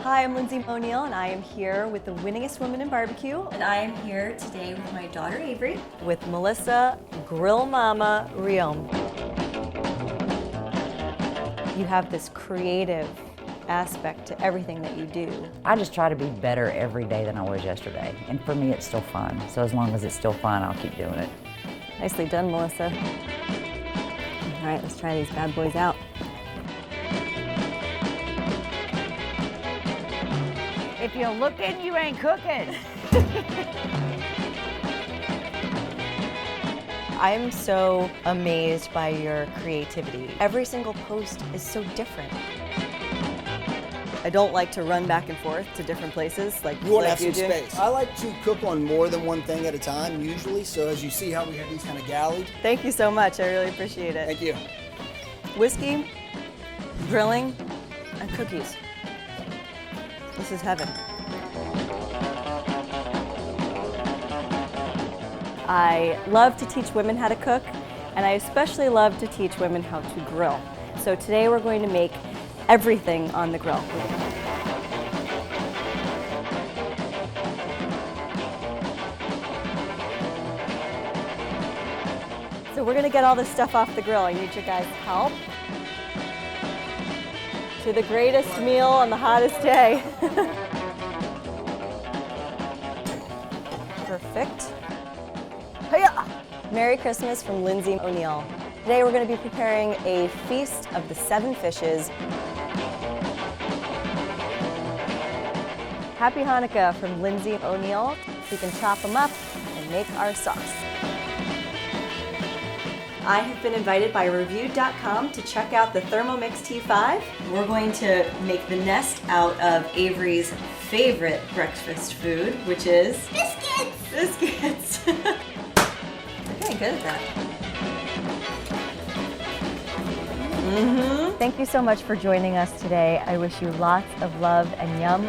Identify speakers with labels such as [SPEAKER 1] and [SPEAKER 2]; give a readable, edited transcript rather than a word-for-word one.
[SPEAKER 1] Hi, I'm Lindsay O'Neill, and I am here with the winningest woman in barbecue.
[SPEAKER 2] And I am here today with my daughter Avery.
[SPEAKER 1] With Melissa Grill Mama Riom. You have this creative aspect to everything that you do.
[SPEAKER 3] I just try to be better every day than I was yesterday. And for me, it's still fun. So as long as it's still fun, I'll keep doing it.
[SPEAKER 1] Nicely done, Melissa. All right, let's try these bad boys out.
[SPEAKER 3] If you're looking, you ain't cooking.
[SPEAKER 1] I'm so amazed by your creativity. Every single post is so different. I don't like to run back and forth to different places like
[SPEAKER 4] you want to have
[SPEAKER 1] you
[SPEAKER 4] some
[SPEAKER 1] do.
[SPEAKER 4] space. I like to cook on more than one thing at a time usually, so as you see how we have these kind of galleys.
[SPEAKER 1] Thank you so much, I really appreciate it.
[SPEAKER 4] Thank you.
[SPEAKER 1] Whiskey, grilling, and cookies. This is heaven. I love to teach women how to cook, and I especially love to teach women how to grill. So today we're going to make everything on the grill. So we're gonna get all this stuff off the grill. I need your guys' help. To the greatest meal on the hottest day. Perfect. Hiya! Merry Christmas from Lindsay O'Neill. Today we're going to be preparing a feast of the 7 fishes. Happy Hanukkah from Lindsay O'Neill. We can chop them up and make our sauce. I have been invited by Reviewed.com to check out the Thermomix T5. We're going to make the nest out of Avery's favorite breakfast food, which is biscuits. Biscuits. Okay, good at that. Thank you so much for joining us today. I wish you lots of love and yum.